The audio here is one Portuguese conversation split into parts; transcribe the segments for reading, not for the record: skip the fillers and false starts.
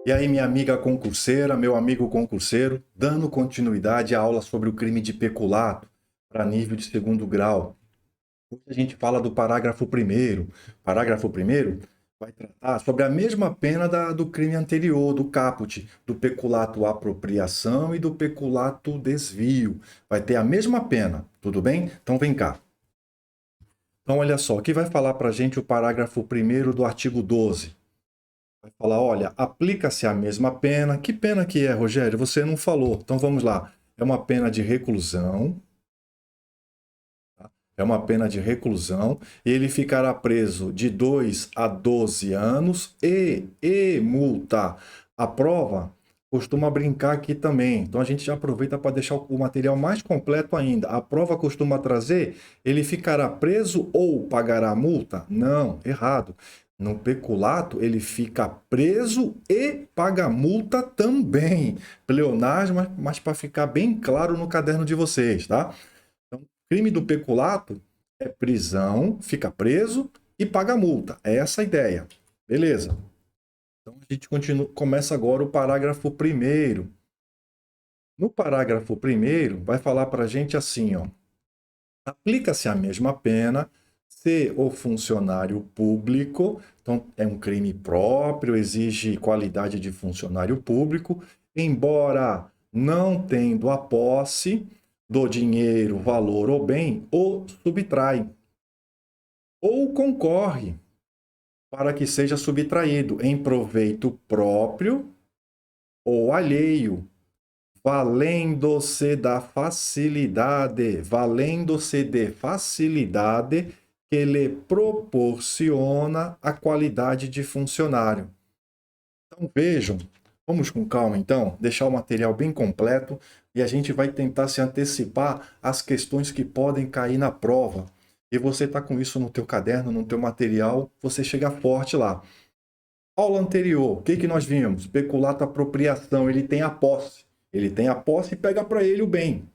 E aí, minha amiga concurseira, meu amigo concurseiro, dando continuidade à aula sobre o crime de peculato para nível de segundo grau. Hoje a gente fala do parágrafo primeiro. Parágrafo primeiro vai tratar sobre a mesma pena do crime anterior, do caput, do peculato apropriação e do peculato desvio. Vai ter a mesma pena, tudo bem? Então vem cá. Então olha só, aqui vai falar para a gente o parágrafo primeiro do artigo 12. Vai falar, olha, aplica-se a mesma pena. Que pena que é, Rogério? Você não falou. Então vamos lá. É uma pena de reclusão. É uma pena de reclusão. Ele ficará preso de 2 a 12 anos e multa. A prova costuma brincar aqui também. Então a gente já aproveita para deixar o material mais completo ainda. A prova costuma trazer, ele ficará preso ou pagará multa? Não, errado. No peculato, ele fica preso e paga multa também. Pleonasmo, mas para ficar bem claro no caderno de vocês, tá? Então, crime do peculato é prisão, fica preso e paga multa. É essa a ideia. Beleza. Então a gente começa agora o parágrafo primeiro. No parágrafo primeiro, vai falar para a gente assim, ó. Aplica-se a mesma pena se o funcionário público, então é um crime próprio, exige qualidade de funcionário público, embora não tendo a posse do dinheiro, valor ou bem, o subtrai ou concorre para que seja subtraído em proveito próprio ou alheio, valendo-se de facilidade que lhe proporciona a qualidade de funcionário. Então vejam, vamos com calma então, deixar o material bem completo e a gente vai tentar se antecipar às questões que podem cair na prova. E você está com isso no teu caderno, no teu material, você chega forte lá. Aula anterior, o que, que nós vimos? Peculato apropriação, ele tem a posse. Ele tem a posse e pega para ele o bem.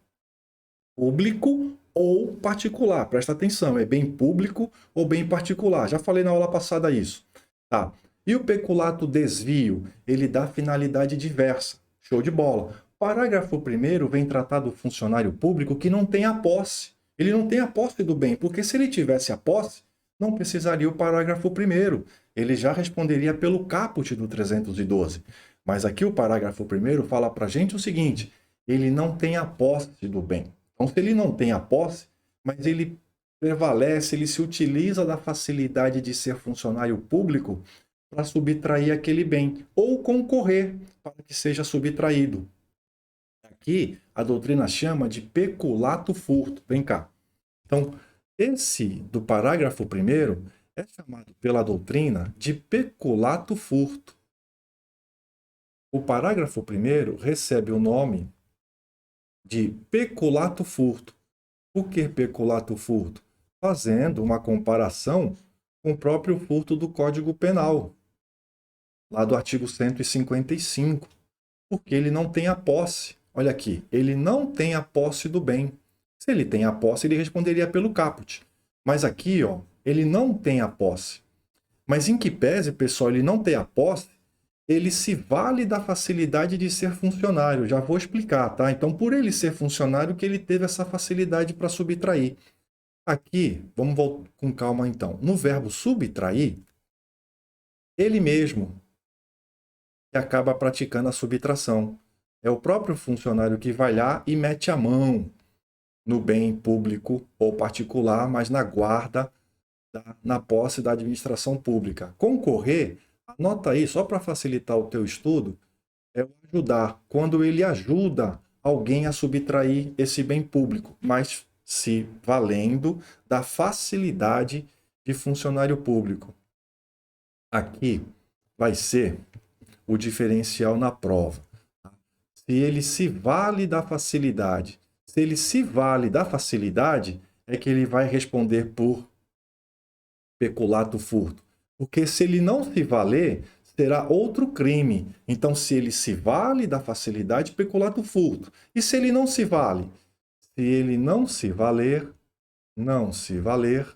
Público ou particular. Presta atenção, é bem público ou bem particular. Já falei na aula passada isso. Tá. E o peculato desvio, ele dá finalidade diversa. Show de bola. Parágrafo 1º vem tratar do funcionário público que não tem a posse. Ele não tem a posse do bem, porque se ele tivesse a posse, não precisaria o parágrafo 1º. Ele já responderia pelo caput do 312. Mas aqui o parágrafo 1º fala para a gente o seguinte: ele não tem a posse do bem. Então, se ele não tem a posse, mas ele prevalece, ele se utiliza da facilidade de ser funcionário público para subtrair aquele bem ou concorrer para que seja subtraído. Aqui a doutrina chama de peculato furto. Vem cá. Então, esse do parágrafo 1º é chamado pela doutrina de peculato furto. O parágrafo 1º recebe o nome de peculato furto. Por que peculato furto? Fazendo uma comparação com o próprio furto do Código Penal, lá do artigo 155, porque ele não tem a posse. Olha aqui, ele não tem a posse do bem. Se ele tem a posse, ele responderia pelo caput. Mas aqui, ó, ele não tem a posse. Mas em que pese, pessoal, ele não tem a posse, ele se vale da facilidade de ser funcionário. Já vou explicar, tá? Então, por ele ser funcionário, que ele teve essa facilidade para subtrair. Aqui, vamos voltar com calma então. No verbo subtrair, ele mesmo que acaba praticando a subtração. É o próprio funcionário que vai lá e mete a mão no bem público ou particular, mas na guarda, na posse da administração pública. Concorrer, anota aí, só para facilitar o teu estudo, é o ajudar. Quando ele ajuda alguém a subtrair esse bem público, mas se valendo da facilidade de funcionário público. Aqui vai ser o diferencial na prova. Se ele se vale da facilidade, se ele se vale da facilidade, é que ele vai responder por peculato furto. Porque se ele não se valer, será outro crime. Então, se ele se vale da facilidade, peculato furto. E se ele não se vale? Se ele não se valer, não se valer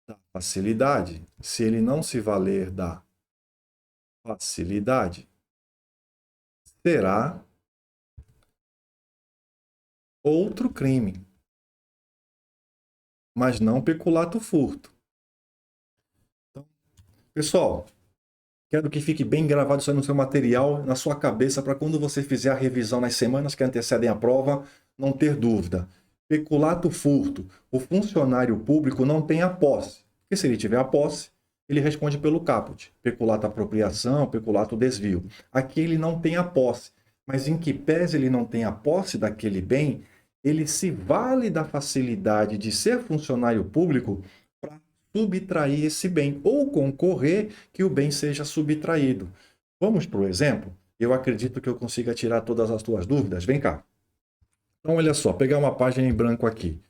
da facilidade. Se ele não se valer da facilidade será outro crime, mas não peculato furto. Então, pessoal, quero que fique bem gravado isso aí no seu material, na sua cabeça, para quando você fizer a revisão nas semanas que antecedem a prova, não ter dúvida. Peculato furto. O funcionário público não tem a posse. Porque se ele tiver a posse, ele responde pelo caput. Peculato apropriação, peculato desvio. Aqui ele não tem a posse. Mas em que pese ele não tem a posse daquele bem, ele se vale da facilidade de ser funcionário público para subtrair esse bem ou concorrer que o bem seja subtraído. Vamos para o exemplo? Eu acredito que eu consiga tirar todas as tuas dúvidas. Vem cá. Então, olha só, pegar uma página em branco aqui.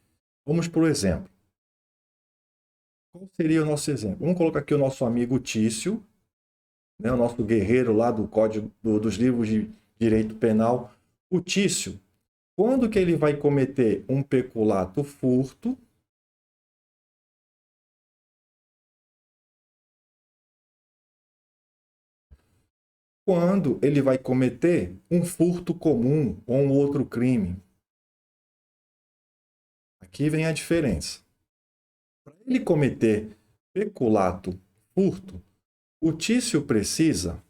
Vamos para o exemplo. Qual seria o nosso exemplo? Vamos colocar aqui o nosso amigo Tício, né, o nosso guerreiro lá do Código dos livros de Direito Penal. O Tício, quando que ele vai cometer um peculato furto? Quando ele vai cometer um furto comum ou um outro crime. Aqui vem a diferença. Para ele cometer peculato furto, o Tício precisa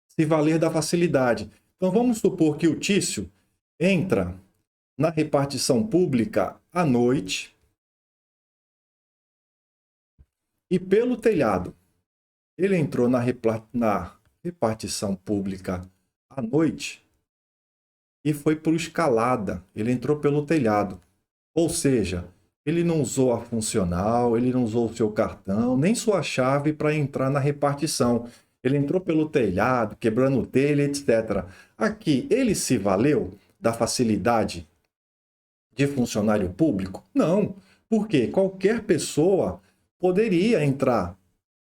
se valer da facilidade. Então vamos supor que o Tício entra na repartição pública à noite e pelo telhado. Ele entrou na repartição pública à noite e foi por escalada. Ele entrou pelo telhado. Ou seja, ele não usou a funcional, ele não usou o seu cartão, nem sua chave para entrar na repartição. Ele entrou pelo telhado, quebrando telha, etc. Aqui, ele se valeu da facilidade de funcionário público? Não, porque qualquer pessoa poderia entrar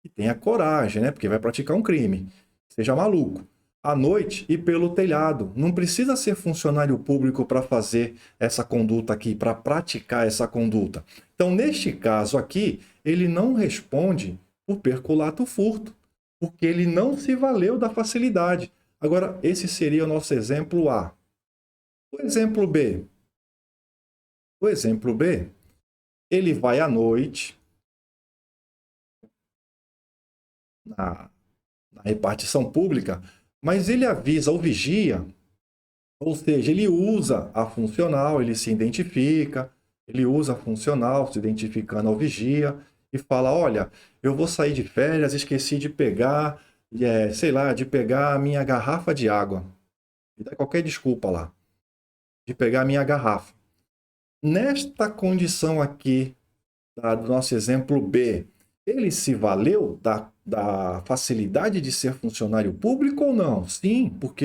e tenha coragem, né? Porque vai praticar um crime. Seja maluco. À noite e pelo telhado. Não precisa ser funcionário público para fazer essa conduta aqui, para praticar essa conduta. Então, neste caso aqui, ele não responde por peculato furto, porque ele não se valeu da facilidade. Agora, esse seria o nosso exemplo A. O exemplo B. O exemplo B, ele vai à noite na repartição pública, mas ele avisa o vigia, ou seja, ele usa a funcional, ele se identifica, ele usa a funcional, se identificando ao vigia, e fala, olha, eu vou sair de férias, esqueci de pegar, sei lá, de pegar a minha garrafa de água. Me dá qualquer desculpa lá, de pegar a minha garrafa. Nesta condição aqui, do nosso exemplo B, ele se valeu da facilidade de ser funcionário público ou não? Sim, porque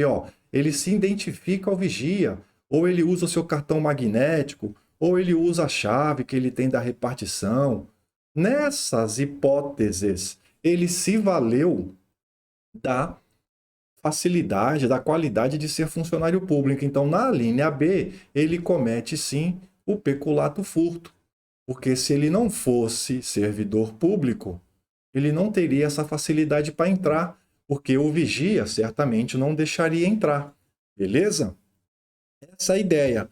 ele se identifica ao vigia, ou ele usa o seu cartão magnético, ou ele usa a chave que ele tem da repartição. Nessas hipóteses, ele se valeu da facilidade, da qualidade de ser funcionário público. Então, na linha B, ele comete sim o peculato furto. Porque se ele não fosse servidor público, ele não teria essa facilidade para entrar, porque o vigia certamente não deixaria entrar. Beleza? Essa é a ideia.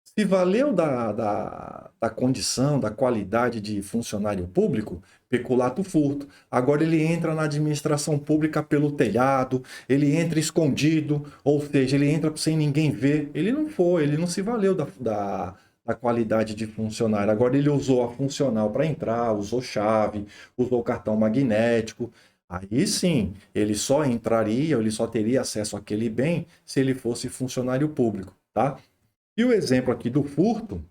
Se valeu da condição, da qualidade de funcionário público, peculato furto. Agora ele entra na administração pública pelo telhado, ele entra escondido, ou seja, ele entra sem ninguém ver. Ele não foi, ele não se valeu da qualidade de funcionário. Agora ele usou a funcional para entrar, usou chave, usou cartão magnético. Aí sim, ele só entraria, ele só teria acesso àquele bem se ele fosse funcionário público, tá? E o exemplo aqui do furto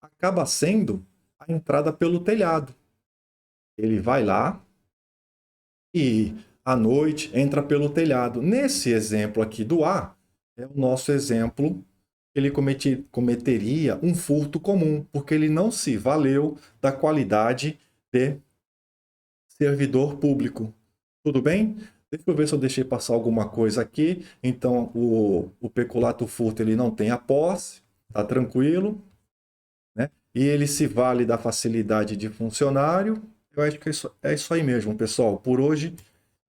acaba sendo a entrada pelo telhado. Ele vai lá e à noite entra pelo telhado. Nesse exemplo aqui do A, é o nosso exemplo, ele cometeria um furto comum, porque ele não se valeu da qualidade de servidor público. Tudo bem? Deixa eu ver se eu deixei passar alguma coisa aqui. Então, o peculato furto ele não tem a posse, tá tranquilo, né? E ele se vale da facilidade de funcionário. Eu acho que é isso aí mesmo, pessoal. Por hoje,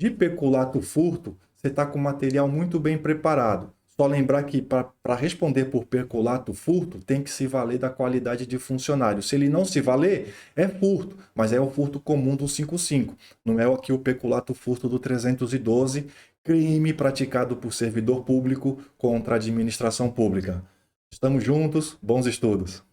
De peculato furto, você está com o material muito bem preparado. Só lembrar que para responder por peculato furto, tem que se valer da qualidade de funcionário. Se ele não se valer, é furto, mas é o furto comum do 55. Não é aqui o peculato furto do 312, crime praticado por servidor público contra a administração pública. Estamos juntos, bons estudos.